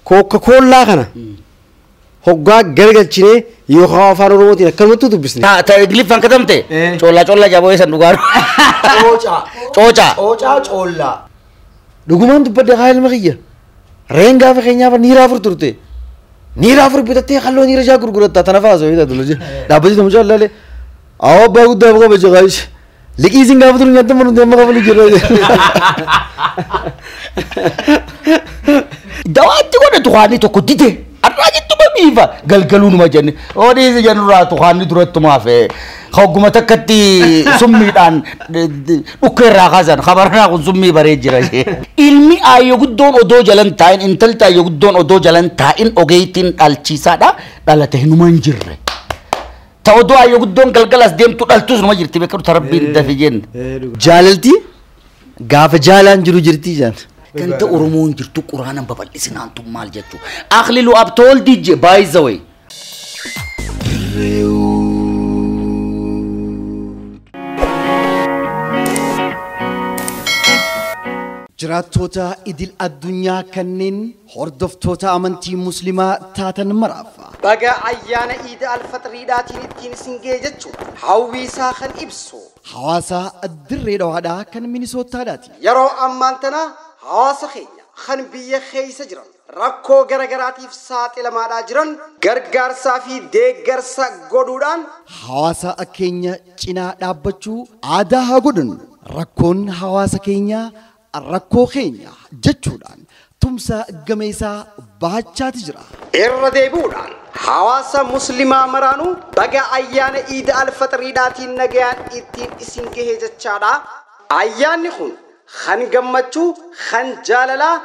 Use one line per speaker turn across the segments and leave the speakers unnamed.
Coca-Cola kana. Hoggaa gargalchine yoo afaan Oromootiin akkanumatti dubbisne.
Ta Ingiliffaan katamte colla jaboo san dhugaan. Cooca.
Dhugumaan dubbadde haa ilma kiyya. Reen gaafa keenyaaf niira afur turte. Niira afur bitattee halluu niira isaa gurguratta tana fa'aa sooyita tolche. Dhaabbati nama jaalale. Awwa abbaa guddaa qaba jagaayish. Liqii isin gaafa turu nyaata manuun deemaa qabu jirra.
Dawaatti godhe tuqaanii tokko dide. Arraa jettu babiifa galgaluu numa jenne. Odeessa jenurraa tuqaanii durattumaa fe hogguma takkatti summiidhaan dhukkeerraa kaasan habaranaa kun summii baree jira. Ilmi ayyoo guddoon odoo jalan taa'in intalti ayyoo guddoon odoo jalan taa'in ogeeytiin dhalchiisaadha dhalate hinuma hin jirre. Ta'odoo ayyoo guddoon galgalas deemtu dhaltus numa jirti beekamu tarabbiin dafe jenne.
Jaalalti gaafa jaalaan jiru jirti jaan.
Ganta Oromoon jirtu Quraanan babal'isinaan tun maal jechuu. Akhlilu abtool dijje by the way.
Jiraattoota idil addunyaa kanneen hordoftoota amantii muslimaa taatan maraafa.
Baga ayyaana Iidaa al-Faxriidhaatiin ittiin isin ga'e jechuun hawwii isaa kan ibsu.
Hawaasa Direwoodhaa kan Minisootaadhaati.
Yeroo ammaan tana hawaasa keenya kan biyya keessa jiran rakkoo garagaraatiif saaxilamaadhaa jiran gargaarsaa fi deeggarsa godhuudhaan
hawaasa keenya cinaa dhaabbachuu aadaa haa godhannu. Rakkoon hawaasa keenyaa rakkoo keenya jechuudhaan tumsa gameessaa baachaati jira.
Irra deebi'uudhaan hawaasa muslimaa maraanuu baga ayyaana Iidaa al-Faxriidhaatiin nagayaan ittiin isin gahe jechaadha. Ayyaanni kun kan gammachuu, kan jaalalaa,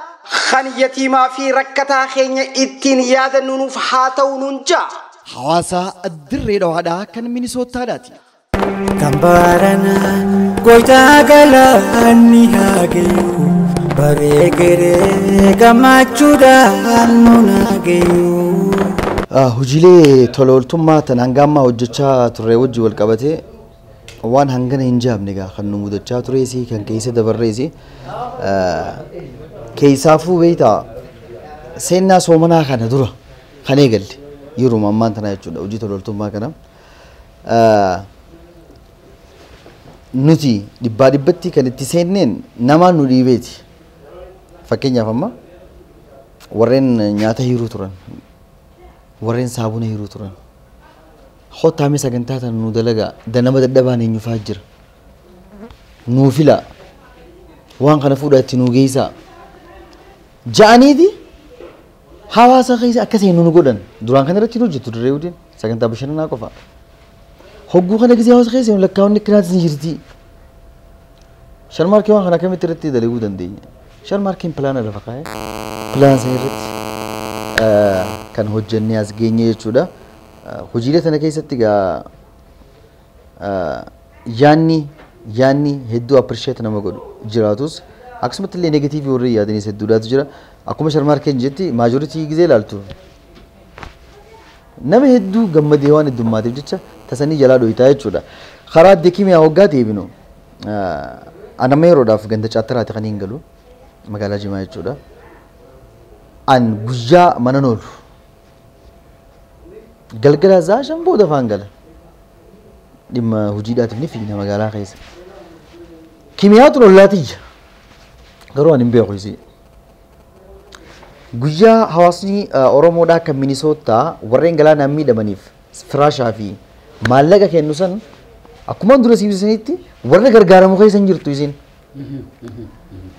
kan yatiimaa fi rakkataa keenya ittiin yaadannu nuuf haa ta'u nuun jaa.
Hawaasa Direwoodhaa kan Minisootaadhaati.
Kambarana goita galani hageyu bareegere gamachuda nunageyu.
Hojiilee tola ooltummaa tan hangammaa hojjechaa turre wajji wal qabate waan hangana hin jaabne gaa kan nu mudachaa tureesi kan keessa dabarreesi keessaafuu beektaa seenaa soomanaa kana dura kan eegalle yeroo ammaan tana jechuudha hojii tola ooltummaa kana. Nuti dhibbaa dhibbatti kan itti seenneen namaan nu dhiibeeti. Fakkeenyaaf amma warreen nyaata hiruu turan, warreen saabuna hiruu turan. Hottaame sagantaa tan nu dalagaa danama dadhabaan eenyufaa jira. Nuu fila waan kana fuudhaa itti nu geessaa. Ja'aniiti hawaasa keessa akkasii nu godhan duraan kana irratti nu hojjetu Direwoodiin sagantaa bashannanaa qofa. Hogguu kana gisee hawaasa keessa lakkaa'onni kiraati ni jirti. Sharmaarkii waan kana akkamitti irratti dalaguu dandeenya? Sharmaarkiin pilaana lafa kaa'e. Pilaan sana irratti kan hojjennee as geenye jechuudha. Hojiilee sana keessatti gaa yaanni hedduu appirisheet nama godhu jiraatus akkasumatti illee negatiivii warri yaadanis hedduudhaatu jira. Akkuma sharmaarkiin jetti maajoritii gisee ilaaltu. Nama hedduu gammadee waan heddummaatiif jecha tasanii jalaa dhohitaa jechuudha. Karaa adda kimiyaa waggaa deebinu anama yeroodhaaf ganda caattaraati kan hin galu magaalaa Jimaa jechuudha. An guyyaa mana noolu galgala zaashan booda faan gala dhimma hojiidhaatiif ni fiigna magaalaa keessa. Kimiyaatu lollaatiyya garuu an hin beeku isii. Guyyaa hawaasni Oromoodhaa kan Minisootaa warreen galaanaan miidhamaniif firaashaa fi maallaqa kennu san akkuma dura siibsisanitti warra gargaaramu keessan jirtu isin.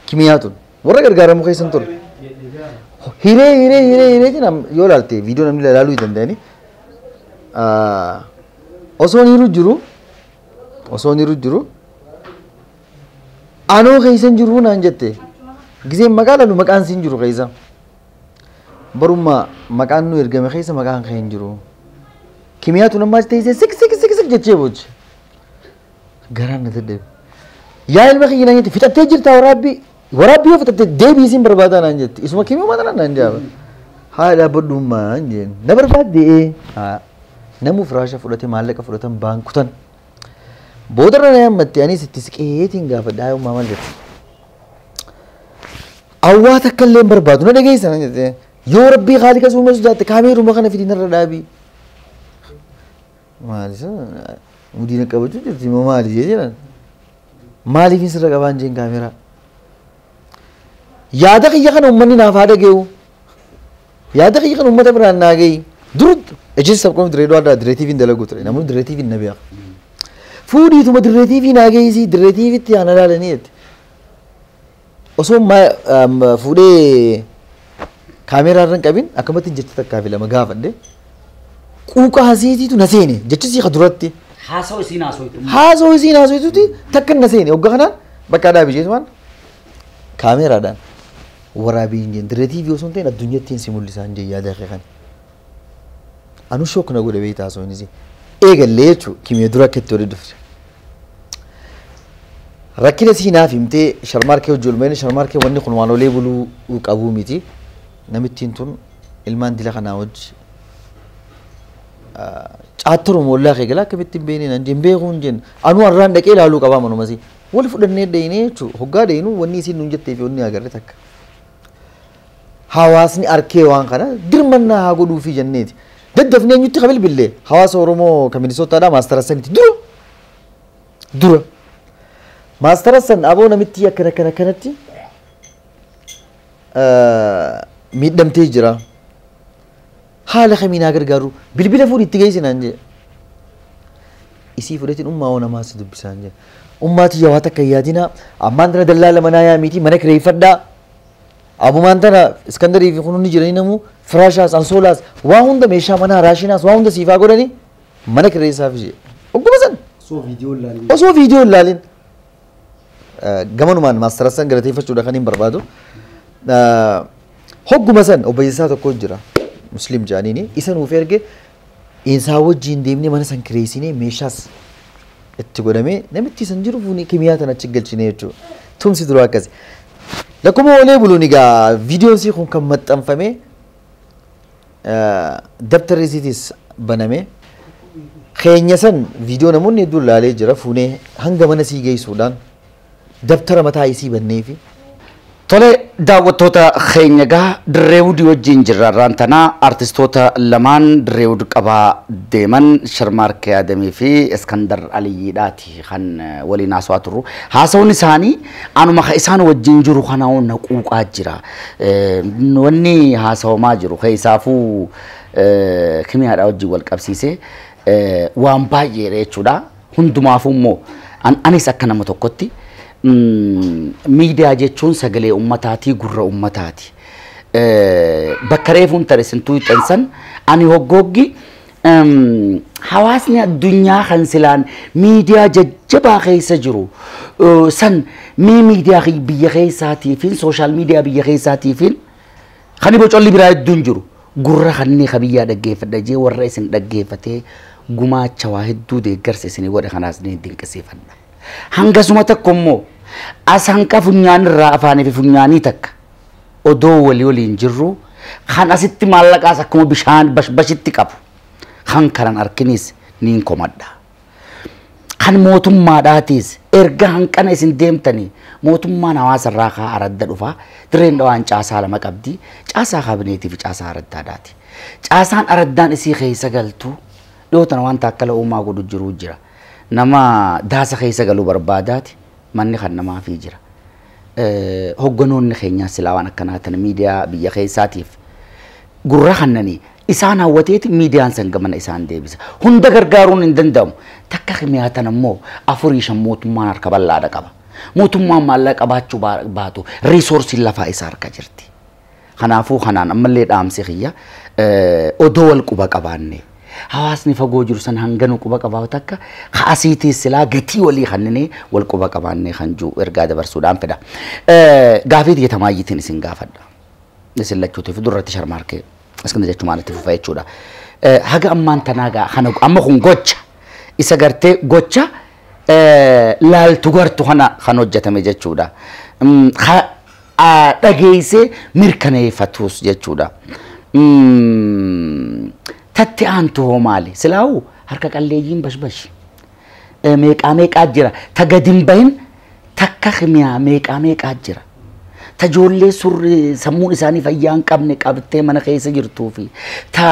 Kimiyaatun warra gargaaramu keessan ture. Hiree jedham yoo ilaalte viidiyoo namni ilaaluu hin danda'ani. Osoon hiru jiru anoo keessan jiru naan jette giseen magaalaa maqaan siin jiru keessa. Barummaa maqaan nu ergame keessa maqaan kee hin jiru. Kimiyaatu namaachi teessee sik jechee boochi. Garaan na dadhabe. Yaa ilma kiyya naan jette fixattee jirtaa waraabbii yoo fixattee deebii isin barbaadaa naan jette. Isuma kimiyoo mataa naan jaaba. Haa dhaabbadhummaa hin jeen. Na barbaaddee namu firaasha fudhate maallaqa fudhatan baankutan. Boodarra na yammatte anis itti siqeetiin gaafadhaa maal jette. Awwaa takka illee hin barbaadu na dhageessa naan jette. yoo rabbii khaalika suume sodaate kaameeruma kana fidinarra dhaabii maali sana mudiina qabachuu jirti moo maali jedhan maaliif hin sirra qabaan jeen kaameeraa yaada kiyya kana ummanni naaf haa dhageewu yaada kiyya kana ummata biraan naa gahi durut ejin sabqoom direedoo adda direetiifiin dalaguu ture namoonni direetiifiin na beeku fuudhiituma direetiifii naa gahisi direetiifitti ana laalanii jetti osoo fuudhee kaameeraa irra hin qabin akkamatti jecha takkaa fi lama gaafadhe quuqa haseetiitu na seene jechisii ka duratti
haasoo isiin
haasooyituuti takka na seene hogga kanaan bakka dhaabi jeetumaan kaameeraadhaan waraabii hin jeen direetiivii osoo hin ta'in addunyattiin si mul'isaan jee yaada kee kan anu shook na godhe beektaa osoo hin eegallee jechuudha kimee dura akka itti wali dhufte rakkina sii naaf himtee sharmaarkee hojjolmeen sharmaarkee wanni kun waan olee buluu qabuu miti namittiin tun ilmaan dila kanaa wajji caattaruma wallaa kee galaa akkamitti hin beekne nan jeen beekuu hin jeen anu har'aan dhaqee ilaaluu qabaa manumasi wal fudhannee deeyinee jechuudha hoggaa deeyinu wanni isiin nuun jettee fi wanni agarre takka hawaasni arkee waan kana dirmannaa haa godhuu fi jenneeti daddafnee eenyutti ka bilbillee hawaasa Oromoo ka Minisootaadhaa maastara sanitti dura maastara san aboo namitti akkana kanatti miidhamtee jira haala kamiinaa gargaaru bilbila fuudhi itti geessinaan jee isii fudhatiin ummaa oo namaa si dubbisaan jee ummaati yaa waa takka yaadina ammaan tana dallaala manaa yaa miti mana kireeffadhaa abumaan tana iskandarii fi kununni jiranii namu firaashaas ansoolaas waa hunda meeshaa manaa raashinaas waa hunda siifaa godhanii mana kireessaaf jee ogguma san osoo viidiyoo ilaalin gamanumaan maastara san galateeffachuudha kan hin barbaadu hogguma san obboleessaa tokko jira muslim jaaniini isa nuuf erge isaa wajjiin deemnee mana san kireessinee meeshaas itti godhamee namichi san jiru fuuni kimiyaa tan achi galchinee jechuudha tumsi dura akkasi lakkuma olee buluun egaa viidiyoon sii kun kan maxxanfamee dabtarri isiitis banamee keenya san viidiyoo namoonni hedduun ilaalee jira fuunee hanga mana sii geessuudhaan dabtara mataa isii banneefi
Tole daawwattoota keenya gaa Direwood wajjin jirra rantanaa artistoota lamaan Direwood qabaa deeman Sharmaarkee Adamii fi Iskandar Aliyyiidhaati kan waliin haasawaa turru. Haasawni isaanii anuma isaan wajjin jiru kana na quuqaa jira. Wanni haasawamaa jiru keessaafuu kimiyaadhaa wajjin wal qabsiisee waan baay'ee jechuudha. Hundumaafuu immoo anis akka nama tokkotti miidiyaa jechuun sagalee ummataati gurra ummataati bakka reefuun tareessintuu xansan ani hoggoggi hawaasni addunyaa kan silaan miidiyaa jajjabaa keessa jiru san miidiyaa biyya keessaatii fi sooshaal miidiyaa biyya keessaatii fi kan bocolli biraa hedduun jiru gurra kanneen kabiyyaa dhaggeeffadha jee warra isin dhaggeeffatee gumaacha waa hedduu deeggarsa isinii godhe kanaas ni dinqisiifadha. Hangasuma takko immoo asanqa funyaan irraa afaanii fi funyaanii takka odoo waliin jirru kan asitti maallaqaas akkuma bishaan bashitti qabu kan kanan arkinis niin komadha. Kan mootummaadhaatiis erga hanqana isin deemtanii mootummaan hawaasa irraa kaa aradda dhufa dirreen dhawaan caasaa lama qabdi caasaa kaabineetii fi caasaa araddaadhaati. Caasaan araddaan isii keessa galtu dhiyootan waan taakkala uumaa godhu jiru jira. Nama daasa keessa galuu barbaadaati manni kan namaa fi jira. Hogganoonni keenya silaa waan akkanaatan miidiyaa biyya keessaatiif gurra kannanii isaan hawwateeti miidiyaan san gamana isaan deebisa. Hunda gargaaruun hin danda'amu. Takka kimiyaatan ammoo 4-5 mootummaan harka bal'aadha qaba. Mootummaan maallaqa qabaachuu baatu riisoorsiin lafaa isaa harka jirti. Kanaafuu kanaan ammallee dhaamsi kiyya odoo wal quba qabaanne. Hawaasni fagoo jiru san hanganu quba qabaatu takka haasiitiis silaa gatii walii kanneen wal quba qabaannee kan jiru ergaa dabarsuudhaan fedha. Gaafii xiyyatamaayitiin isin gaafadha. Isin lachuutiif duratti Sharmaarkee Iskandar jechuu maalitti fufa jechuudha. Haga ammaan tanaagaa kana amma kun gocha isa gartee gocha laaltu gartu kana kan hojjetame jechuudha. Dhageessee mirkaneeffatus jechuudha. Tatti aantu hoo maali? Silaawu harka qalleeyyiin bashbash. Meeqaa jira. Ta gadin bahin takka kimiyaa meeqaa jira. tajoollee surri sammuun isaanii fayyaan qabne qabattee mana keessa jirtuu fi ta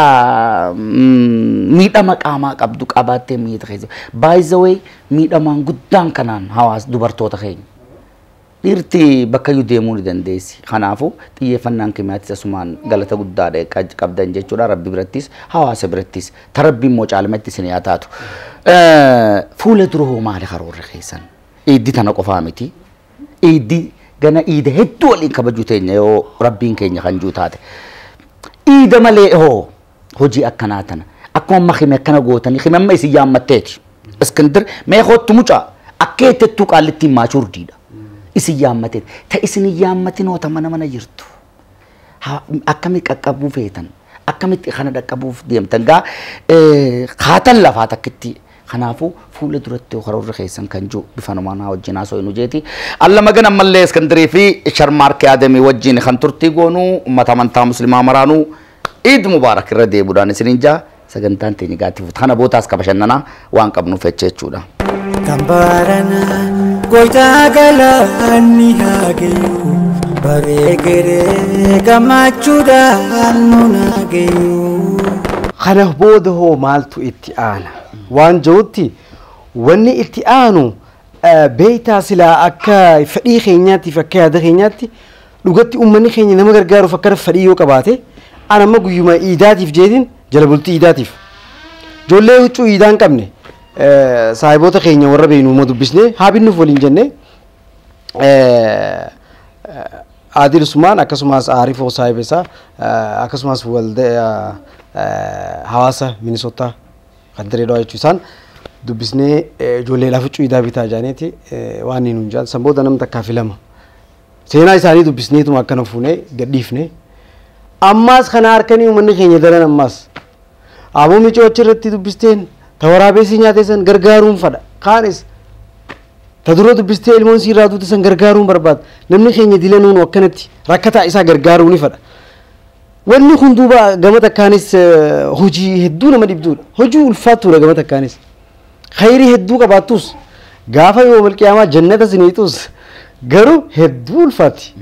miidhama qaamaa qabdu qabattee miidha keessa. By the way miidhamaan guddaan kanaan hawaasa dubartoota keenya. Dhiirti bakka iyyuu deemuu ni dandeessi. Kanaafuu xiyyeeffannaan keenyaatis asumaan galata guddaadha qabdan jechuudha Rabbi birattis hawaasa birattis ta Rabbi immoo caalmatti isin yaa taatu. Fuula dura hoo maali karoorri keessan? Iiddi tana qofaa miti. Iiddi gana iida hedduu waliin kabajuu teenya yoo Rabbiin keenya kan juu taate. Iida malee hoo hojii akkanaa tana akkuma amma hime akkana gootanii hime amma isin yaammatteeti. Iskindir mee hoottu mucaa akka eettettuu qaallittiin maachurdiidha. Isin yaammatteeti. Ta isin yaammatin hoota mana jirtu. Akkamitti qaqqabuu feetan akkamitti kana dhaqqabuuf deemtan gaa haatan lafaa takkitti. Kanaafuu fuula duratti karoorri keessan kan jiru bifa namaa wajjin haasoo nu jeeti. Alla magana mallee Iskandirii fi Sharmaarkee Adamii wajjin kan turtii goonuu uummata amantaa musliimaa maraanuu Iid Mubaarak irra deebuudhaan isiniin jaa sagantaan teenya gaatiif kana bootaas ka bashannanaa waan qabnuuf jechuudha.
Kambarana goitaa galaanni hageeyu bareegere gammachuudhaan nun hageeyu.
Kana booda hoo maaltu itti aana? Waan jirutti wanni itti aanu beeytaa silaa akka fedhii keenyaatiif akka yaada keenyaatti dhugatti uummanni keenya nama gargaaruuf akka fedhii yoo qabaate ana amma guyyuma iidaatiif jeetiin jala bultii iidaatiif ijoollee huccuu iidaan qabne saahiboota keenya warra beeynu immoo dubbisnee haa binnuuf waliin jennee Adil Usmaan akkasumas Aarifoo saahibesaa akkasumas waldaa hawaasa Minisootaa kan Direwood jechuun dubbisnee ijoollee lafa cuidaa bitaa jaaneeti waan nuun jaan sanbooda namni takkaa filama seenaa isaanii dubbisneetuma akkana fuunee gadhiifne ammaas kana harkanii uummanni keenya daran ammaas aboo micoo achirratti dubbisteen ta waraabessi nyaateessan gargaaruun fadha kaanis ta dura dubbistee ilmoon siirraa duuteessan gargaaruun barbaada namni keenya dilanuun akkanatti rakkataa isaa gargaaruu ni fadha. Wanni kun duuba gama takkaanis hojii hedduu nama dhibduudha. Hojii ulfaatuudha gama takkaanis. Khayrii hedduu qabaattus gaafa yoo malqiyaamaa jannata siniitus garuu hedduu ulfaatti.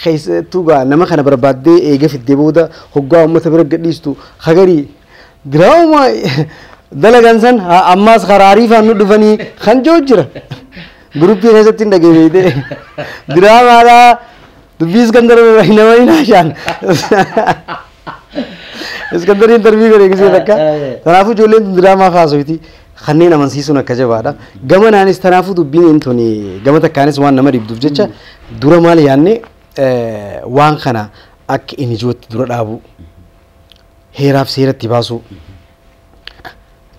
Keessattuu nama kana barbaaddee eega fiddee booda hoggaa uummata bira gadhiistu hagarii diraama dalagan san ammaas karaarii faan nu dhufanii kan jiru jira. Guruppii keessatti hin dhageeffamne diraamaadhaa. Dubbii Iskandar nama hin haashaan. Iskandar interview godhe gisee takka. Kanaafuu ijoolleen diraamaa haasofti kanneen amansiisuun akka jabaadha. Gama naanis kanaafuu dubbiin intoni gama takkaanis waan nama dhibduuf jecha dura maal yaanne waan kana akka inni ijootti dura dhaabu heeraaf seeratti baasu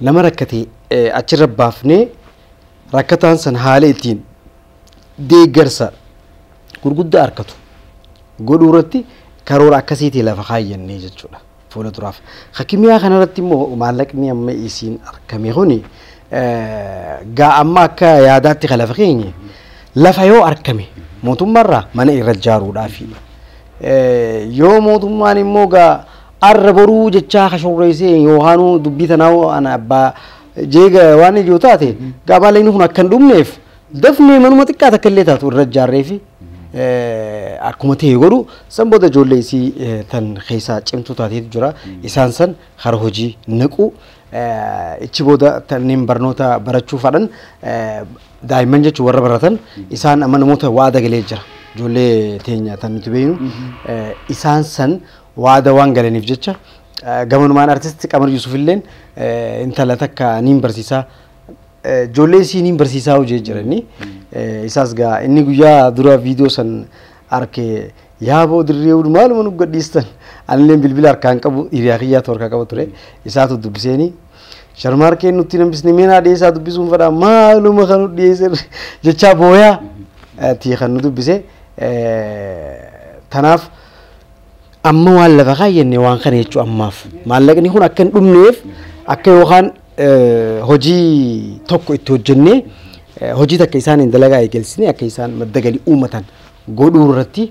nama rakkate achirra baafnee rakkataan san haala ittiin deeggarsa gurguddaa harkatu. Godhuu irratti karoora akkasiitii lafa kaayyannee jechuudha fuula duraaf. Hakimiyaa kanarratti immoo maallaqni amma isiin argame kuni gaa amma akka yaadaatti kan lafa keenya lafa yoo argame mootummaarraa mana irra ijaaruudhaafi yoo mootummaan immoo gaa arra boruu jechaa kashorreessee yookaanuu dubbii tanaa ana abbaa jeega waan ijoo taate gaa maallaqni kun akka hin dhumneef dafnee manuma xiqqaa takka illee taatu irra ijaarreefi akkuma ta'e godhu san booda ijoollee isii tan keessaa cimtuu taateetu jira isaan san hara hojii naqu ichi booda tanneen barnoota barachuu fadhan daa'imman jechuun warra baratan isaan amma namoota waada galee jira ijoollee teenya tan nuti beeknu isaan san waada waan galaniif jecha gamanumaan artisti Qamar Yusuf illeen intala takka niin barsiisaa ijoollee isii niin barsiisaa hojii jiranii isaas gaa inni guyyaa dura viidiyoo san arkee yaaboo Direwood maaluma nu gadhiistan anilleen bilbila harkaan qabu hiriyaa kiyyaatu harkaa qaba ture isaatu dubbiseeni Sharmaarkeen nutti nambisne meenaa dhiyeessaa dubbisuun fadhaa maaluma kan nu dhiyeessan jechaa booyaa tii kan nu dubbise tanaaf amma waan lafa kaayyannee waan kana jechuu ammaaf maallaqni kun akka hin dhumneef akka yookaan hojii tokko itti hojjennee hojii takka isaan hin dalagaa eegalsine akka isaan madda galii uummatan godhuu irratti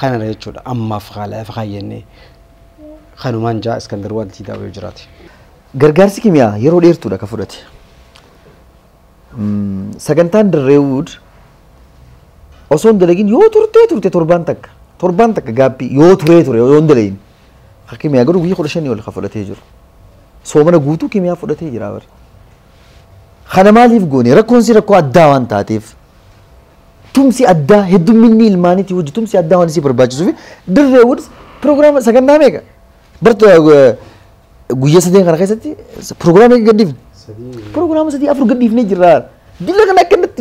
kanarra jechuudha ammaaf haala lafa kaayyannee kanumaan jaa Iskandar wanti daawwee jiraate.
Gargaarsi kimiyaa yeroo dheertuudha ka fudhate. Sagantaan Direwood osoo hin dalagin yoo turte torbaan takka gaabbii yoo ture yoo hin dalagin hakimiyaa garuu guyyaa 15 ol fudhatee jiru soomana guutuu kimiyaa fudhatee jira bara kana maaliif goone rakkoon si rakkoo addaa waan taateef tumsi addaa heddumminni ilmaaniiti hojii tumsi addaa waan si barbaachisuuf Direwood program sagantaa meeqa barta guyyaa sadeen kana keessatti program gaddiifne program sadii afur gaddiifnee jirra dilla kana akkanatti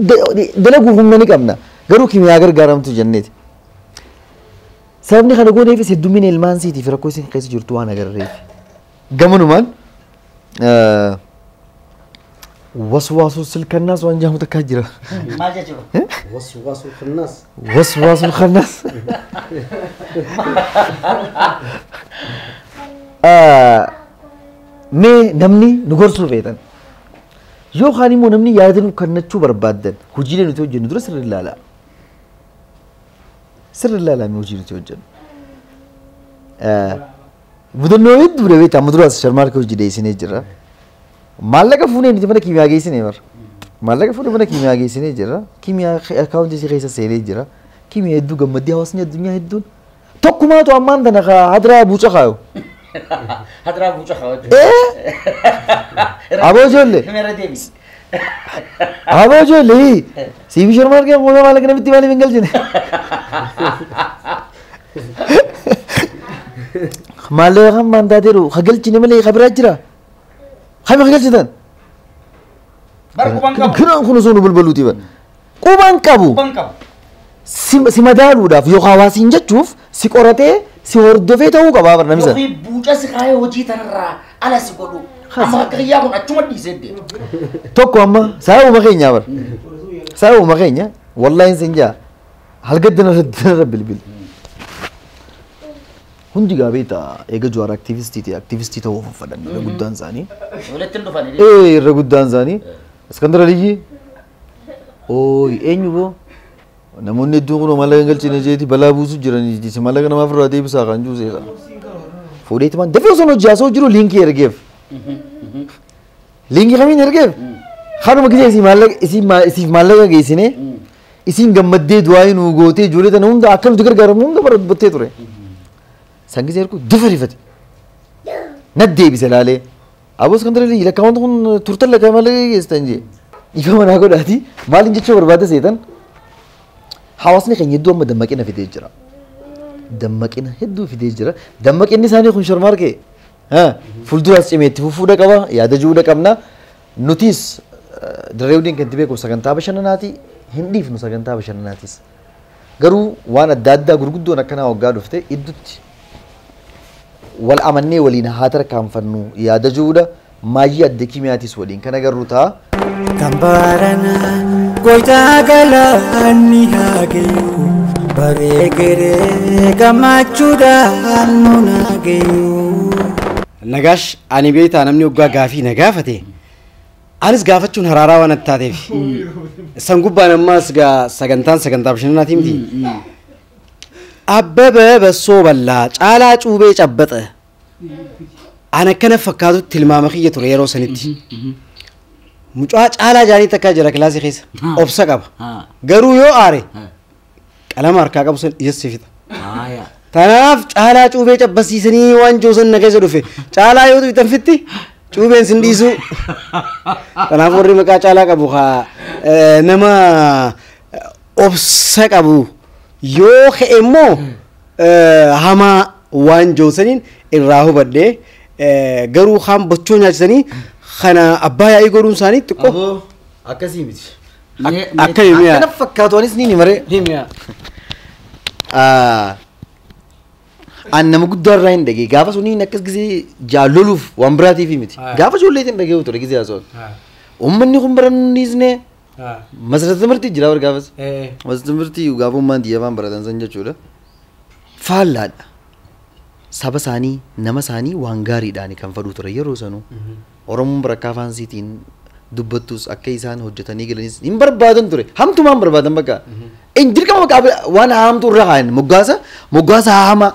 dalaguuf humna ni qabna garuu kimiyaa gargaaramtu jenneeti sababni kana gooneefis heddumminni ilmaan siitiif rakkoo isin keessa jirtu waan agarreef gamanumaan وسواس الخناس وان جامو تكاجرا
ما جاجو
وسواس الخناس
وسواس الخناس مي نمني نغرسو فيتن يو خاني مو نمني يادنو كنچو بربادن حجيله نتوجن ندر سر لالا مي حجيله نتوجن بدنو يد بريتا مدرس شرمار کو جدي سيني جرا maallaqa fuunee nuti mana kimiyaa geessine bar maallaqa fuunee mana kimiyaa geessine jira kimiyaa akaawuntii si keessa seenee jira kimiyaa hedduu gammaddii hawaasni addunyaa hedduun tokkumaatu ammaan tana hadiraa buuca kaayu
hadiraa buuca kaayu
aboo ijoollee aboo ijoollee siifi shormaar kee mootaa maallaqa namitti maaliif hin galchine maallaqa kan maan taateeru hagalchine malee kabiraa jira خايف خجل جدا. كنا نكون زون بالبلوتي بقى. كوبان كابو. سمدار ودا في يخواسين جتشوف سكورته سوردفه تاو كبا برنا مثلا.
يخي بوجا سكاي وجي تنرا على سكودو. أما كريا كون أشوم ديسد.
توكو أما ساو ما خينيا بر. ساو ما خينيا والله إنسانجا. هالقدنا ردنا بالبل. hundi gaabeta eega juara activist ta'uu fadan irra guddaan isaanii
walitti dhufan
irra guddaan isaanii Iskandar Aliyyi eenyu boo namoonni hedduun kun mallaqa galchine jeeti balaa buusu jiranii jeeti mallaqa namaaf irraa deebisaa kan juuseedha fuudheeti maan dafee osoo hojii haasa'u jiru liinkii ergeef liinkii kamiin ergeef haadhuma gisee isiif maallaqa geessine isiin gammaddee du'aa nuu gootee ijoollee tana hunda akka nuti gargaaramu hunda battee ture sangi ergu differifati nadde bisalale abos kandreli ila kawant kun turtal la kamale gestanji ifa mana godati malin jecho barbada setan hawasni kan yeddu amma dammaqina fide jira dammaqina heddu fide jira dammaqini sani kun sharmarke fulduras cimeti fufuda qaba yaada juuda qabna nutis Direwoodin kan tibe ko saganta bashananati hindif nu saganta bashananatis garu wana dadda gurguddo nakana wagga dufte iddutti wal amanne walina hatar kan fannu ya da juda maji adda kimiyatis wadin kana garuta
kambarana goita gala anni hageyu baregere gamachuda annuna geyu
nagash ani beeta namni wagga gaafi nagaafate anis gaafachun harara wan attaateef sangubbaan ammas ga sagantaa bashananaati miti አበበ በሶ በላ ጫላ ጩቤ ጨበጠ አነከነ ፈካቱ ትልማመ ኺየቱ የሮ ሰንቲ ሙጫ ጫላ ጃኒ ተካ ጀራ ክላስ ኺስ ኦብሰ ቀባ ገሩ ዮ አሬ ቀለም አርካ ቀብሰን ይስፊት ተናፍ ጫላ ጩቤ ጨበሲስኒ ዋንጆ ሰን ነገዘ ዱፌ ጫላ ዮቱ ይተንፍቲ ጩቤን ስንዲሱ ተናፍ ወሪ መቃ ጫላ ቀቡኻ ነማ ኦብሰ ቀቡ yoo immoo hama waan joosaniin irraa hubadde garuu ham bochoo nyaachisanii kana abbaa yaa'ii godhuun isaanii xiqqoo
akkasii miti
akka himiyaa
akkana fakkaatuunis ni maree
himiyaa
an nama guddaa irraa hin dhagee gaafa suniin akkas gisee jaalloluuf waan biraatiif miti gaafa ijoolleetiin dhagee ture gisee haasa'u ummanni kun baranniisne Masrata Timurti jira wargaafas. Masrata Timurti gaafummaan diyyafaan baratan san jechuudha. Faallaadha. Saba isaanii nama isaanii waan gaariidhaan kan fadhuu ture yeroo sanuu. Oromoon barakkaa afaansiitiin dubbattus akka isaan hojjetanii galanis hin barbaadan ture. Hamtumaan barbaadan bakka. Dirqama bakka waan haamtu irra haan moggaasa haama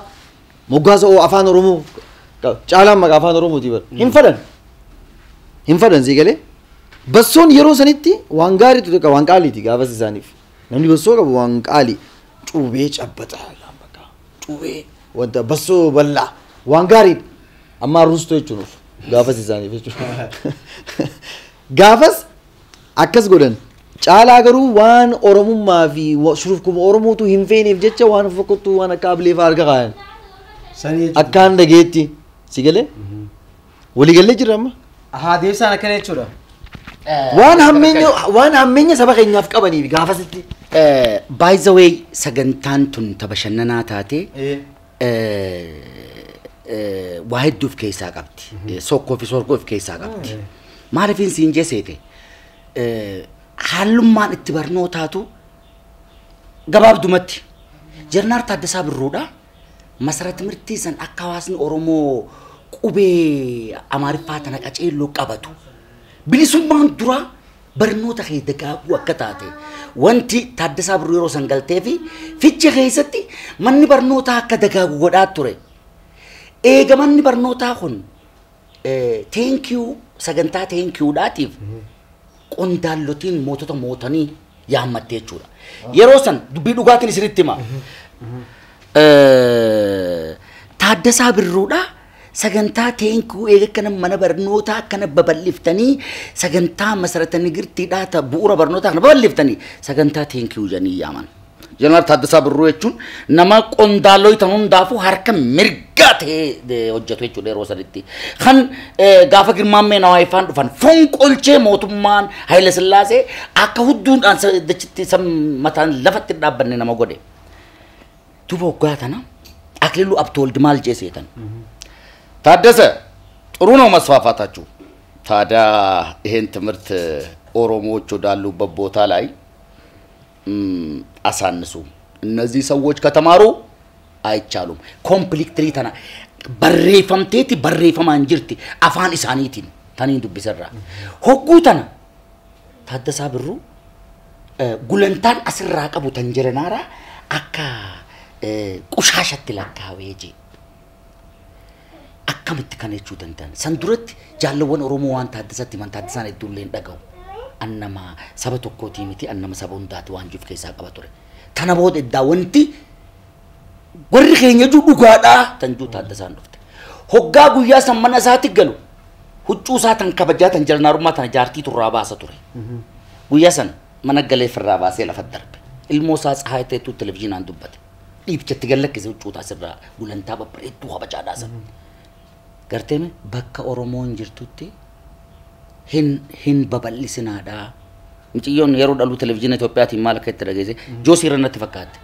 moggaasa afaan Oromoo caalaan maqaa afaan Oromooti bara. Hin fadan sii galee. Bassoon yeroo sanitti waan gaariitu tokko waan qaaliiti gaafas isaaniif namni bassoo qabu waan qaali cuubee cabbata bakka cuubee wanta bassoo bal'aa waan gaarii amma ruustoo jechuun gaafas isaaniif jechuudha gaafas akkas godhan caalaa garuu waan oromummaa fi shurufkuma oromootu hin feeneef jecha waan fakkattuu waan akka ablee fa'aa arga qaayan akkaan dhageetti si galee walii galee jirra amma
deebisaan akkana jechuudha
waan hammeenya saba keenyaaf qabaniif gaafasitti by the way sagantaan tun tapha bashannanaa taate waa hedduuf keessaa qabdi sokkoo fi sorgoo of keessaa qabdi maaliifin siin jeseete haalummaan itti barnootaatu gabaabdumatti Jarnaar Taaddasaa Birruudha masara timirtii san akka hawaasni Oromoo qubee Amaariffaa tana qaceelloo qabatu bilisummaan dura barnoota kee dagaaguu akka taate wanti Taaddasaa Birruu yeroo san galtee fi fiicha keessatti manni barnootaa akka dagaagu godhaa ture eega manni barnootaa kun thank you sagantaa thank you dhaatiif qondaallotiin mootota mootanii yaammattee jechuudha yeroo san dubbii dhugaatiin isinitti hima Taaddasaa Birruudha sagantaa teenkuu eega kana mana barnootaa akkana babal'iftanii sagantaa masarata nigirtiidhaa ta bu'uura barnootaa kana babal'iftanii sagantaa teenkuu jedhanii yaaman Jarnaar Taaddasaa Birruu jechuun nama qondaaloo tan hundaafuu harka mirgaa ta'ee hojjetu jechuudha yeroo sanitti kan gaafa girmaammee nawaayifaan dhufan fonqolchee mootummaan Haayile Sillaasee akka hudduudhaan dachitti mataan lafatti dhaabbanne nama godhe duuba waggaa tana Akililu Abtooldi maal jeeseetan ታደሰ ጥሩ ነው መስፋፋታችሁ ታዲያ ይሄን ትምህርት ኦሮሞዎች ወዳሉበት ቦታ ላይ አሳንሱ እነዚህ ሰዎች ከተማሩ አይቻሉም ኮምፕሊትሊ ተና በሬፈምቴቲ በሬፈማን ጅርቲ አፋን ኢሳኒቲን ታኒ ዱብሰራ ሆጉተና ታደሳ ብሩ ጉለንታን አስራ ቀቡ ተንጀረናራ አካ ቁሻሸት ለካዌጂ akkamitti kan jechuu danda'an san duratti jaalawwan Oromoo waan Taaddasatti man Taaddasaan hedduullee hin dhaga'u annama saba tokkootii miti annama saba hundaati waan jiru keessaa qaba ture tana booda eddaa wanti warri keenya juu dhugaadhaa tan juu Taaddasaan dhufte hoggaa guyyaa san mana isaatti galu huccuu isaa tan kabajaa tan jarnaarummaa tana jaartii turraa baasa ture guyyaa san mana galee firraa baasee lafa darbe ilmoo isaa tsahaa ta'etu televiziyoonaan dubbate dhiibchatti gallakkise huccuu taasirraa gulantaa babbareedduu kabajaadhaa san garteme bakka Oromoon jirtutti hin babal'isinaadha miciyyoon yeroo dhalu televiziyoona Itoophiyaatiin maal akka itti dhageesse joosii irratti fakkaate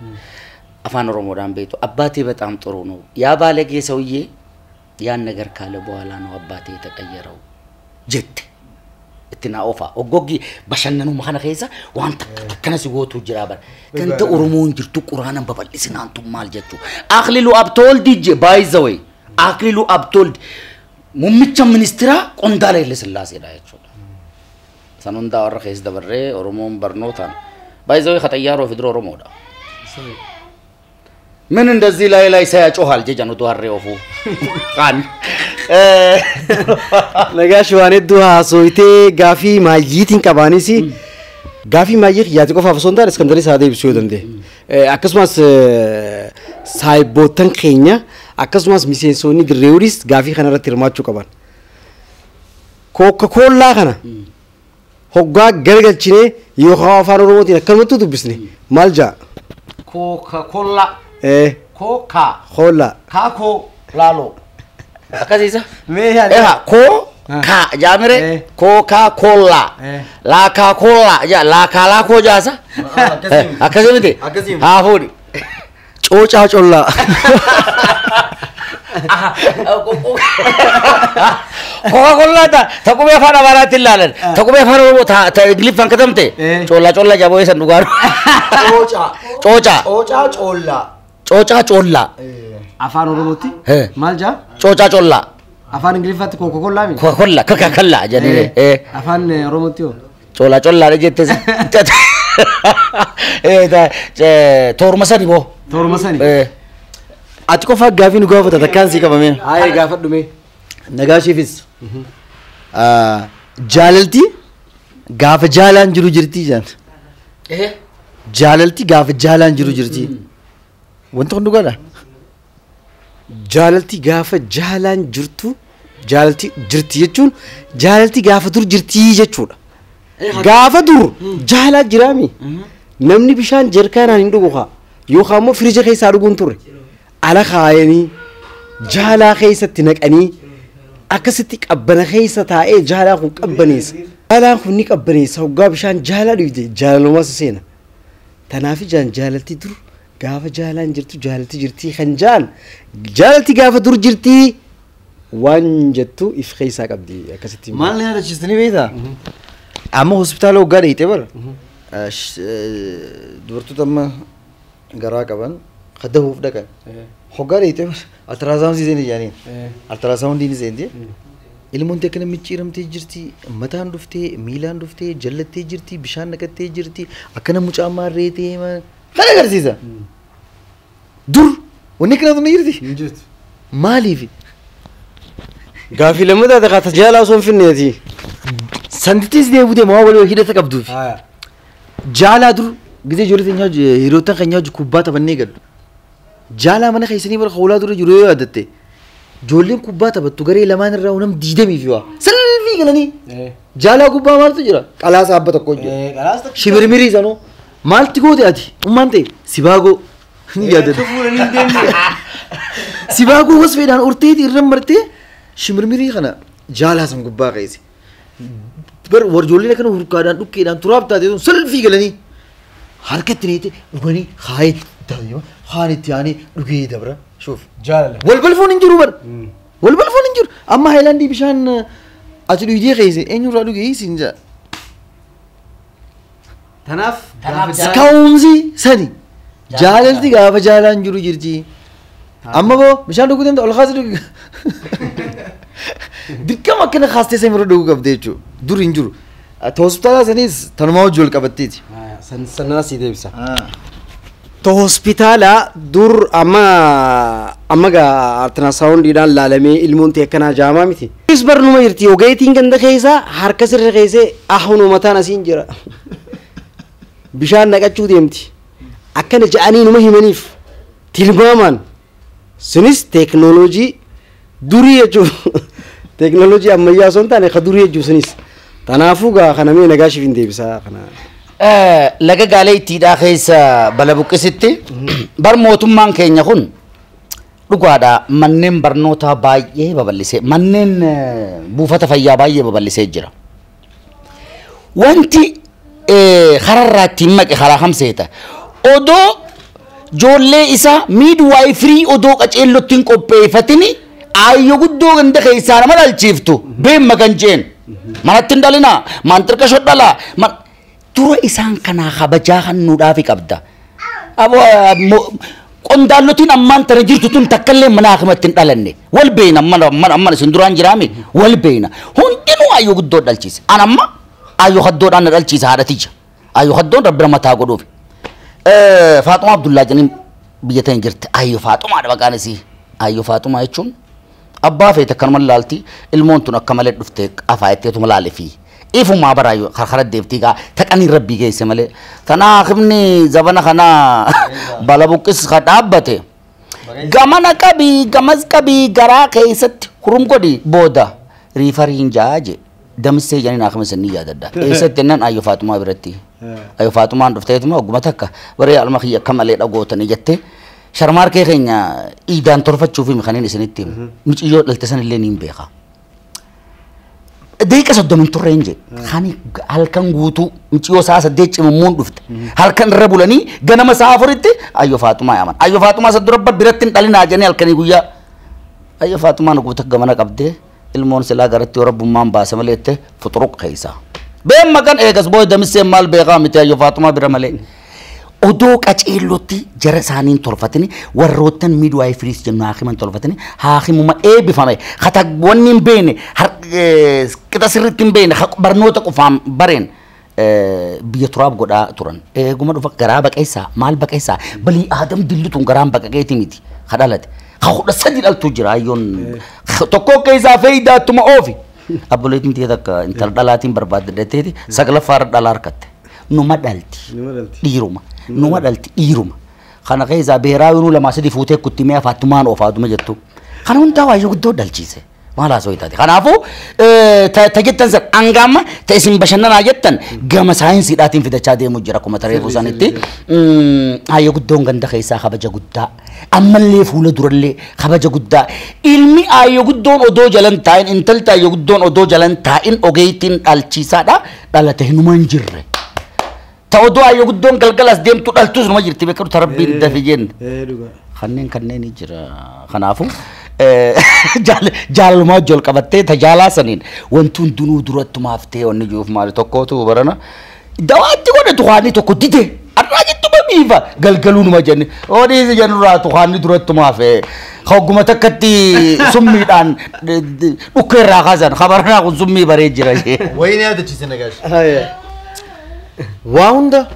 afaan Oromoodhaan beektu abbaatii በጣም ጥሩ ነው ያ ባለጌ ሰውዬ ያን ነገር ካለ በኋላ ነው አባቴ የተቀየረው ጀት እትና ኦፋ ኦጎጊ በሸነኑ ማኸነ ከይዛ ዋንተ ከነሲ ጎቱ ጅራበር ከንተ ኦሮሞን ጅርቱ ቁርአንን በበልስናንቱ ማል ጀቹ አክሊሉ አብቶልድ ዲጄ ባይዘወይ Akililu Abtooldi muummicha ministeera qondaala Haayile Sillaaseedha jechuudha. San hundaa warra keessa dabarree Oromoon barnootaan baay'ee xayyaaroo fidura Oromoodha. ምን እንደዚህ ላይ ሳያጮሃል ጀጃኑ ዱሃሬ ኦፉ ቃን
ነጋሽ ዋኔዱ ሃሶይቴ ጋፊ ማይቲን ቀባኒሲ ጋፊ ማይት ያቲ ቆፋ ፈሶንዳር እስከንደሪ ሳዴ ቢሱ ደንዴ አከስማስ ሳይቦተን ኬኛ akkasumas miseensonni Direwoodis gaafii kana irratti hirmaachuu qaban Coca-Cola kana hoggaa gargalchine yookaan afaan Oromootiin akkanumatti dubbisne maal jaa
Coca-Cola Coca-Cola Kako lalo akkasiisa ko ka jaamire Coca-Cola la Coca-Cola ja la kala ko jaasa akkasimite haa fuudhi
Coca Cola
Coca-Cola ta kuma afaan Amaaraatiin laalan ta kuma afaan Oromoo ta Ingiliffaan katamte colla jaboo isan dhugaaru colla
afaan Oromootti maal jaa
colla
afaan Ingiliffaatti Coca-Cola mi
Coca-Cola jedhanii
afaan Oromootti yoo
colla jettes tooruma sani boo
tooruma sani
ati qofa gaafii nu gaafata takkaan sii qabame
haye gaafadhume
nagaashiifis jaalalti gaafa jaalaan jiru jirti jaan jaalalti gaafa jaalaan jiru jirti. Wanta kun dhugaadha.
Jaalalti gaafa jaalaan jirtu jaalalti jirti jechuun jaalalti gaafa dur jirti jechuudha. Gaafa dur jaalaa jiraami. Namni bishaan jarkaanaan hin dhugu haa yookaan immoo firija keessaa dhuguun turre ala kaayanii jaalaa keessatti naqanii akkasitti qabbana keessa taa'ee jaalaa kun qabbaneessa. Jaalaan kun ni qabbaneessa hoggaa bishaan jaalaa dhugde jaalalumaas seena. Tanaaf jaalalti dur gaafa jaalaan jirtu jaalalti jirtii kan jaalalti gaafa dur jirtii waan jettu if keessaa qabdi akkasitti.
Maal ni yaadachiistanii beektaa? Amma hospitaala hoggaa dheeyitee bara. Dubartoota amma garaa qaban kaddahuuf dhaqan. Hoggaa dheeyitee bara altaraasawundii seenii jaaniin. Altaraasawundiin seentii. Ilmoon akka namni ciiramtee jirti, mataan dhuftee, miilaan dhuftee, jallattee jirti, bishaan naqattee jirti, akka namni mucaamaa reetee kan agarsiisa. Dur wanni akkanaatu ni jirti. Maaliif?
Gaafii lammataa takka jaalaa osoo hin finneeti.
Santittis deebutee maa walii hidhata qabduuf. Jaalaa dur gisee ijoollee teenyaa hiriyoota keenyaa kubbaa taphannee gaddu. Jaalaa mana keessanii bara hoolaa dura jiru yoo yaadatte. Ijoolleen kubbaa taphattu garee lamaan irraa unam 20 fi waa. Salphii galanii. Jaalaa kubbaa maaltu jira? Qalaasa abba tokko jira. Shibirmirii sanoo. Maalti goote ati? Ummaan ta'e sibaagoo. Ni yaadatu. Sibaagoo wasfeedhaan urteeti irra martee shibirmirii kana jaalaa san gubbaa qeesse. Bar warjoolleen akkana hurkaadhaan dhukkeedhaan turaaf taatee sun salphii galanii. Harkatti neete dhuganii haayee taa'ee haan itti aanee dhugee dabra. Shuuf.
Jaalala.
Walbalfoon hin jiru bar. Walbalfoon hin jiru. Amma haayilaandii bishaan ati dhugdee qeesse eenyurraa dhugee siin jaa.
Tanaaf
Ka'umsi sani. Jaalalti gaafa jaalaan jiru jirti. Amma boo bishaan dhuguu danda'a ol kaasee dhuguu. Dirqama akkana kaastee samii irra dhuguu qabdee jechuudha. Dur hin jiru. Hospitaala sanis tanumaa wajji wal qabatteeti.
Sanaa sii deebisa. Hospitaala dur amma gaa altaraasawundiidhaan laalamee ilmoon ta'e akkanaa jaamaa miti. Is barnuma jirti ogeetiin ganda keessaa harka sirra keessee ahunoo mataan asiin jira. Bishaan naqachuu deemti. Akkana ja'anii numa himaniif tilmaamaan sunis teeknooloojii durii jechuudha. Teeknooloojii ammayyaa osoo hin taane ka durii jechuudha sunis. Kanaafuu gaa kana mee nagaashiif hin deebisaa kana.
Laga gaalee ittiidhaa keessa bala buqqisitti bar mootummaan keenya kun dhugaadha manneen barnootaa baay'ee babal'isee manneen buufata fayyaa baay'ee babal'isee jira. Wanti kararraa ittiin maqe karaa hamseeta. Odoo ijoollee isaa miidwaayifirii odoo qaceellotti hin qopheeffatini aayyoo guddoo ganda keessaa nama dhalchiiftu beemma kan jeen manatti hin dhalinaa maantirqa shodhalaa. Dura isaan kanaa kabajaa kan nuudhaafi qabda. Qondaallotiin ammaan tana jirtu tun takkallee mana akimatti hin dhalanne. Wal beena amma isin duraan jiraame wal beena. Hundinuu aayyoo guddoo dhalchiise. An amma aayyoo haddoodhaan na dhalchiisa haadhatija. Aayyoo haddoon rabbira mataa godhuufi. Faaxumaa Abdullaa janiin biyya ta'in jirti. Aayyoo Faaxumaadha maqaan isii. Aayyoo Faaxumaa jechuun abbaa feete akkanuma laalti ilmoon tun akka malee dhuftee afaa itteetuma laalefi. Ifuma baraayyo harkara deemtii gaa taqanii rabbii geesse malee tanaa himni zabana kanaa bala buqqis ka dhaabbate gamana qabii gamas qabii garaa keessatti hurum godhi booda riifariin jaaje damsee janiin akkamisa ni yaadadda eessatti nan Aayyoo Faaxumaa biratti Aayyoo Faaxumaan dhufteetuma ogguma takka baree alma kiyya akka malee dhagootanii jettee sharmaarkee keenya Iidaan torfachuufi mikaniin isinitti muciyyoo dhalte san illee niin beeka. Deeqa soddomin turreen jedhe kan halkan guutuu muciyyoo sa'a 8 cimammuun dhufte halkan irra bulanii ganama sa'a 4tti Aayyoo Faaxumaa yaaman Aayyoo Faaxumaa isa dura biratti hin dhalinaa jennee halkanii guyyaa Aayyoo Faaxumaan guutuu gamana qabdee ilmoon silaa garatti yoo rabbummaan baase malee itti fuxuruq keessa beemma kan eegas booda damisseen maal beekaa miti Aayyoo Faaxumaa bira malee odoo qaceellotti jara isaaniin tolfatanii warroottan midwaayifiris jennu haakiman tolfatanii haakimuma eebbifame kata wanni hin beekne qixa sirriitti hin beekne barnoota qofaan bareen biyya turaaf godhaa turan eeguma dhufa garaa baqeessaa maal baqeessaa balii aadam dillituun garaan baqaqeeti miti kadhalate kudha sadi dhaltuu jira Aayyoon tokko keessaa feeyidaatuma oofi abboleetiin tiyya takka intala dhalaatiin barbaaddeteeti saglaffaa irra dhalaa harkatte numa dhalti dhiiruma kana keessa beeraawinu lama sadi fuutee kuttimee afaatumaan ofaatuma jettu kana hundaa waayee guddoo dhalchiise maal haasoo itaate kanaafu ta jettan san angama ta isin bashannanaa jettan gama saayinsiidhaatiin fidachaa deemu jira akkuma tareefuu sanitti hayyoo guddoon ganda keessaa kabaja guddaa ammallee fuula durallee kabaja guddaa ilmi hayyoo guddoon odoo jalan taa'in intalti hayyoo guddoon odoo jalan taa'in ogeeytiin dhalchiisaadha dhalate hinumaan jirre ta odoo hayyoo guddoon galgalas deemtu dhaltus numa jirti beekaru tarabbiin dafi jenna kanneen jira kanaafu jaalumaa jol qabattee tajaalaa saniin wanti hundinuu duratti maaftee wanni juuf maali tokkootu barana dawaatti godhe tuqaanii tokko dide arraa jettuma biifa galgaluu numa jenne oodhiisi jennurraa tuqaanii duratti maafee hogguma takkatti summiidhaan dhukka irraa kaasan kabaranaa kun summii baree jira
wayini yaadachiise nagaash
waa hunda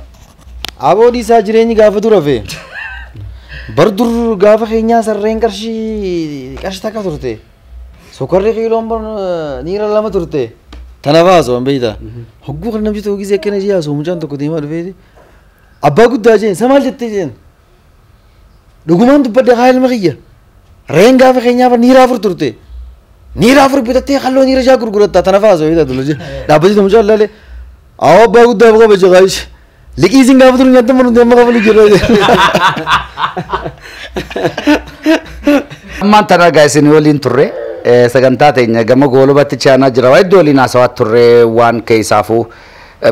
aboodii isaa jireenyi gaafa dura fee bardur gaafa keenyaa sarreen qarshii takka turte sokorri kiiloon niira lama turte tana baasoo an beeyta hogguu kan namchi tokko gisee akkana jiyaasu mucaan tokko deemaa dhufeeti abbaa guddaa jeen samaal jettee jeen dhugumaan dubbadde haa ilma kiyya reen gaafa keenyaa niira afur turte niira afur bitattee halloo niira shaa gurguratta tana baasoo beeyta dulaje dhaabbati mucaan laale awwa abbaa guddaa baqa baje qaayish liqii isin gaafa turu nyaata manu deema qabalu jirra
ammaan tana gaa'isini waliin turre sagantaa teenya gama goolubatti chaanaa jira waa iddoo waliin haasawaa turre waan keessaafuu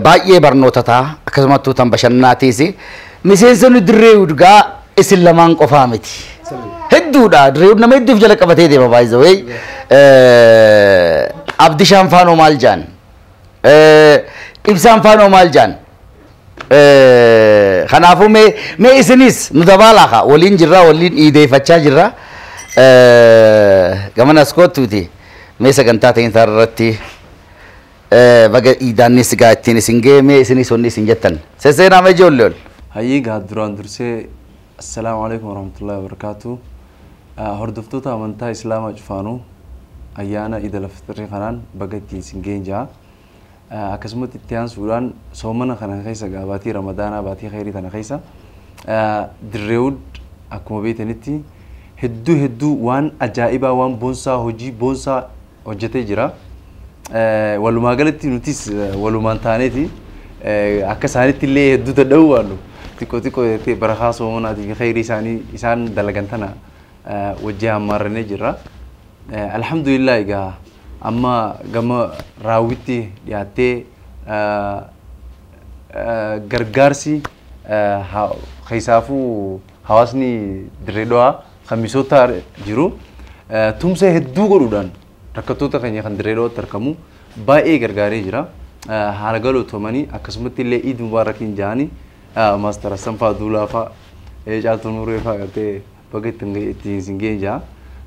baay'ee barnoota ta'a akkasumattuu tan bashannaatiis miseensonni Direwood gaa isin lamaan qofaa miti hedduudha Direwood nama hedduuf jala qabatee deema baay'isa wayi Abdishaan faanoo maal jaan Ibsaan faanoo maal jaan kanaafu mee isinis nu dabalaa waliin jirra waliin iideeffachaa jirra gamana skootuuti mee sagantaa teenya irratti baga iidaannis gaa ittiin isin gee mee isinis wanni isin jettan seseenaa mee ijoollee
hayyii gaa duraan dursee assalaamu alaikum warahmatullahi wabarakatuh hordoftoota amantaa islaamaa cufaanuu ayyaana iidal fitrii kanaan baga ittiin isin geen jaa akkasumas itti aansuudhaan soomana kana keessa gaabatii ramadaanaa baatii khayrii kana keessa Direwood akkuma beekanitti hedduu waan ajaa'ibaa waan boonsaa hojii boonsaa hojjetee jira walumaa galatti nutis walumaan taaneeti akka isaanitti illee hedduu ta'uu waannu xiqqoo barakaa soomanaatii fi khayrii isaan dalagan tana wajjii hammaarranee jirra alhamdulillah egaa amma gama raawwitti dhiyaattee gargaarsi keessaafuu hawaasni Direedhaa kamisoota jiru tumsa hedduu godhuudhaan rakkattoota keenya kan Direedhaatti argamu baay'ee gargaaree jira haala galootomanii akkasumatti illee Iid Mubaarakiin jaanii maastara Sanfaa Duulaafaa Caaltuu Nuureefaa gartee baga ittiin isin ga'ee jaa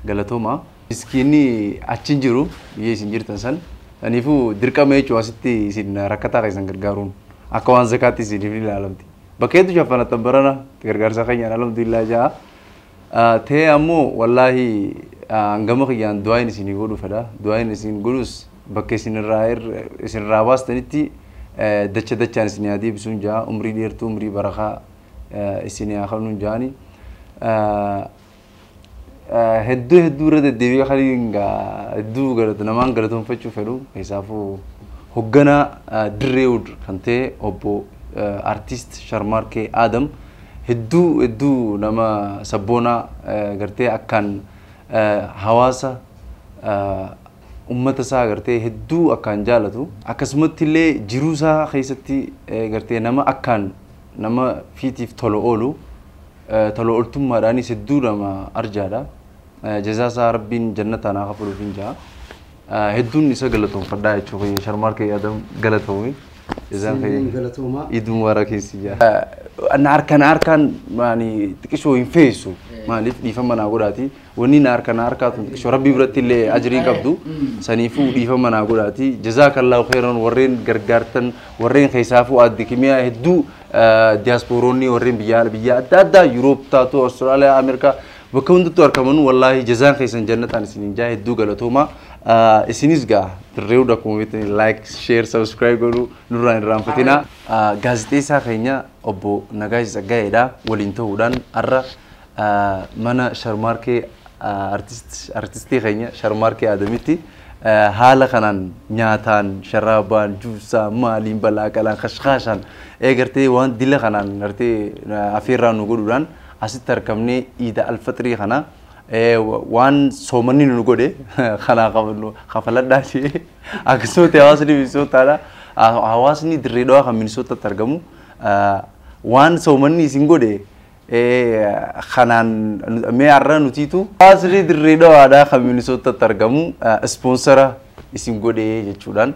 galatooma miskiinni achi jiru biyya isin jirtan san aniifuu dirqama jechuun asitti isin rakkataa keessan gargaaruun akka waan zakaatti isin ilaalamti bakka hedduu shaffanatan barana gargaarsa keenyaan alhamdulillah jaa ta'ee ammoo wallaahi hangama kiyyaan du'aayin isinii godhu fedha du'aayin isin godhus bakka isinirraa baastanitti dachaan isinii haa deebisuun jaa umrii dheertuu umrii barakaa isinii haa kennuun jaani hedduu irra deddeebi'ee kaliin hedduu namaan galatoonfachuu fedhu keessaafuu hoogganaa Direwood kan ta'e obbo artist Sharmarkee Adam hedduu nama sabboonaa gartee akkaan hawaasa ummata isaa gartee hedduu akkaan jaalatu akkasumatti illee jiruu isaa keessatti gartee nama akkaan nama fiitiif tola oolu tola ooltummaadhaanis hedduu nama arjaadha jazaasaa rabbiin jannataan haa kafaluufiin jaa hedduun isa galatoonfadhaa jechuudha Sharmarkee Adam galatoomii jazaan
galatooma
Iid Mubaarakiis jaa harkaan maani xiqqishoo hin feessu maaliif dhiifama naa godhaati wanni na harkaatu xiqqishoo rabbii biratti illee ajrii qabdu saniifuu dhiifama naa godhaati jazaakallahu khairan warreen gargaartan warreen keessaafuu addi kimiyaa hedduu diyaaspooroonni warreen biyya adda addaa Yuuroop taatu Awustiraaliyaa Ameerikaa bakka hundattuu argaman wallaahi jazaan keessan jannataan isiniin jaa hedduu galatooma isinis gaa Direwood akkuma beektan like share subscribe godhu nurraa hin irraanfatina. Gaazexeessaa keenya obbo Nagaash Tsaggaa'eedha waliin ta'uudhaan har'a mana sharmaarkee artistii keenya sharmaarkee Adamitti haala kanaan nyaataan sharaabaan juusaa maaliin balaa qalaan kashkaashaan eegartee waan dila kanaan gartee afeerraa nu godhuudhaan asitti argamnee Iidaa alfaxirii kana waan soomanni nu godhe kana kafaladhaati akkasumas hawaasni Minisootaadha hawaasni Direedhaa kan Minisootaatti argamu waan soomanni isin godhe kanaan mee arra nutiitu hawaasni Direedhaadha kan Minisootaatti argamu sponsora isin godhe jechuudhaan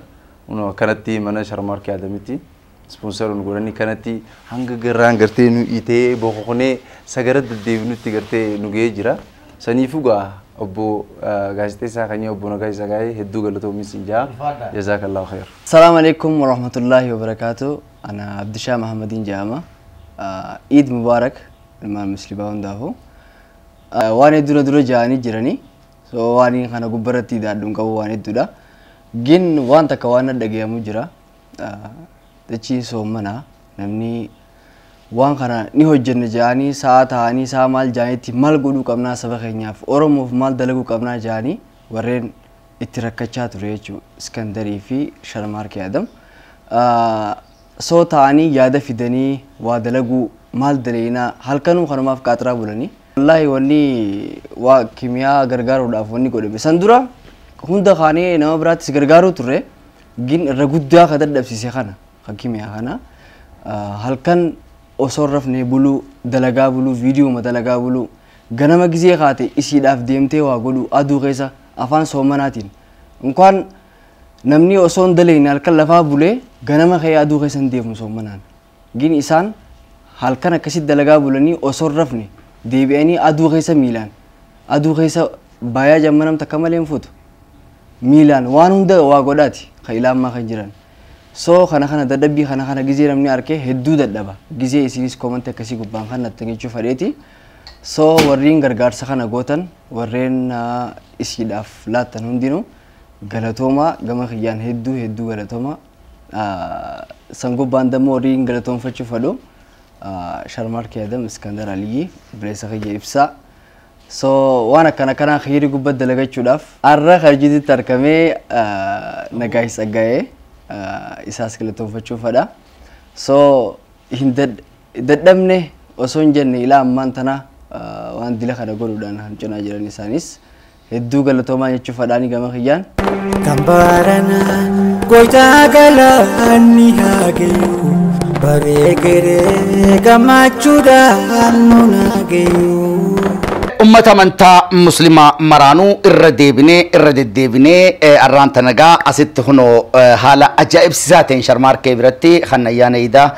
kanatti mana sharmaarkee Adamitti sponsor nu godhani kanatti hanga garaan gartee nu itee boqoqnee sagara deddeebinutti gartee nu ga'ee jira. Saniifugaa obbo gaazexeessaa keenya obbo Nagaash Tsaggaa'ee hedduu galatoomi sinjaa jazakallahu khair.
Assalamu alaikum warahmatullahi wabarakatuh. Ana Abdii Muhammadin Jama. Eid Mubarak ilmaan muslimaa hundaafu. Waan dura jaanii jirani. So waan kana gubbaratti daadhuun qabu waan hedduudha. Gin waan takka waan dhagayamu jira. Dachii soomana namni waan kana ni hojjenne jaanii sa'a ta'anii sa'a maal jaanitti maal godhuu qabnaa saba keenyaaf Oromoof maal dalaguu qabnaa jaanii warreen itti rakkachaa ture jechuudha Iskandarii fi Sharmaarkee Adam. Soo ta'anii yaada fidanii waa dalaguu maal daleeyinaa halkanuu kanumaaf qaxaraa bulanii. Wallaahi wanni waa kimiyaa gargaaruudhaaf wanni godhame. San dura hunda kaanee nama biraattis gargaaruu turre gin irra guddaa ka dadhabsiise kana kan kimiyaa kana halkan osoo rafnee buluu dalagaa buluu viidiyoo ma dalagaa buluu ganama gizee kaate isiidhaaf deemtee waa godhu aduu keessa afaan soomanaatiin inkaan namni osoo hin daleeyne halkan lafaa bulee ganama kee aduu keessa hin deemu soomanaan gin isaan halkan akkasitti dalagaa bulanii osoo rafne deebi'anii aduu keessa miilaan aduu keessa bayaa jammanam takka malee hin fuutu miilaan waan hunda waa godhaati ka ilaammaa kan jiran. So kana dadhabbii kana gizee namni arkee hedduu dadhaba gizee isinis koomante akkasii gubbaan kan nattangechuu fadheeti. So warreen gargaarsa kana gootan warreen isiidhaaf laattan hundinuu galatooma gama kiyyaan hedduu galatooma. San gubbaan dammoo warreen galatoonfachuu fadhu Sharmaarkee Adam Iskandar Aliyyi bileessa kiyya ibsaa. So waan akkana khayrii gubbat dalagachuudhaaf har'a harjititti argamee Nagaash Tsaggaa'ee isaas galatoonfachuu fadha. So hin dadhabne osoo hin jenne ilaa ammaan tana waan dila kana godhuudhaan hancinaa jiran isaanis hedduu galatoomaa jechuu fadhaanii gama kiyyaan.
Kambarana goitaa galaanni haageeyu bareegere gammachuudhaan nu naageeyu.
ummata amantaa muslimaa maraanuu irra deddeebinee arraanta nagaa asitti hunoo haala ajaa'ibsiisaa ta'een Sharmaarkee biratti kan ayyaana Iidaa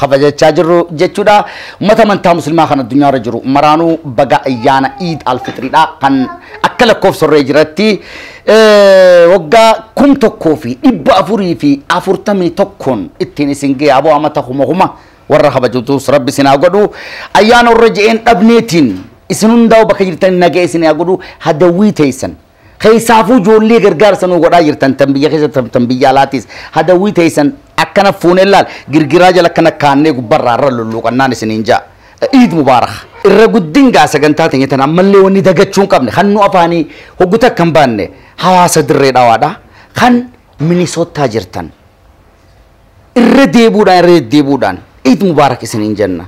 kabajachaa jirru jechuudha. Ummata amantaa muslimaa kan addunyaarra jiru maraanuu baga ayyaana Iid alfitriidha kan akka lakkoofsa sorree jiratti waggaa 1441 ittiin isin ga'e aboo amata kuma warra kabajutus rabbi sinaa godhu ayyaana warra je'een dhabneetiin isin hundaa'u bakka jirtan nagaa isinaa godhu hadawwii teeysan keessaafuu ijoollee gargaarsan godhaa jirtan tan biyya keessa tan biyya alaatis hadawwii teeysan akkana fuuneen laal girgiraa jala akkana kaannee gubbarraa irra lulluuqannaan isiniin ja'a. Iid Mubaarak irra guddin gaa sagantaa ta'e tan ammallee wanni dagachuu hin qabne kan nu afaanii hogguta kan baanne hawaasa dirree dhawaadha kan Minisootaa jirtan irra deebuudhaan Eid Mubarak isinin jenna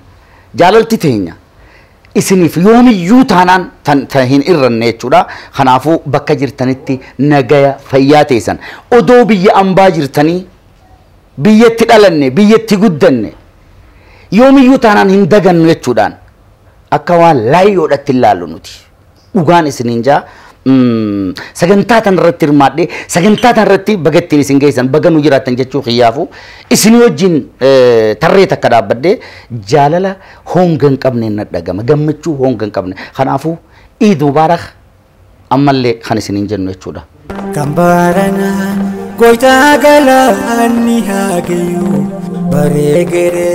jaalalti teenya isiniif yoomiyyuu taanaan tan hin irranne jechuudha. Kanaafuu bakka jirtanitti nagaya fayyaa teessan odoo biyya ambaa jirtanii biyyatti dhalanne biyyatti guddanne yoomiyyuu taanaan hin dagannu jechuudhaan akka waan laayyoodhatti ilaallu nuti dhugaan isinin jaa. Sagantaa tan irratti hirmaadhe sagantaa tan irratti bagattiin isin geessan baga nu jiraatan jechuu xiyyaafuu isin wajjin tarree takka dhaabbadhe jaalala honga hin qabne na dhagama gammachuu honga hin qabne. Kanaafuu Iid Mubaarak ammallee kan isiniin jennu jechuudha.
Kambarana goitaa galaanni haageeyu bareegere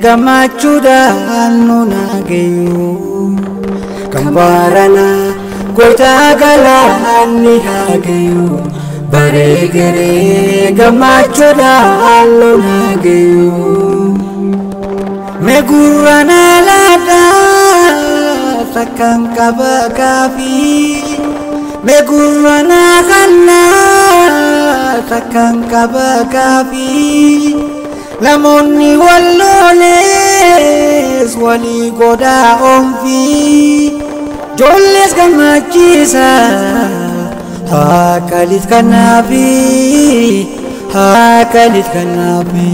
gammachuudhaan nu naageeyu. Kambarana goitaa galaanni haagayu bareegaree gammachuudhaan loon haagayu megurrana laadhaa takkaan qaba gaafii megurrana kannaa takkaan qaba gaafii namoonni walloolees walii godhaa oomfii jollees gammachiisa haakalit kanaafi haakalit kanaafi.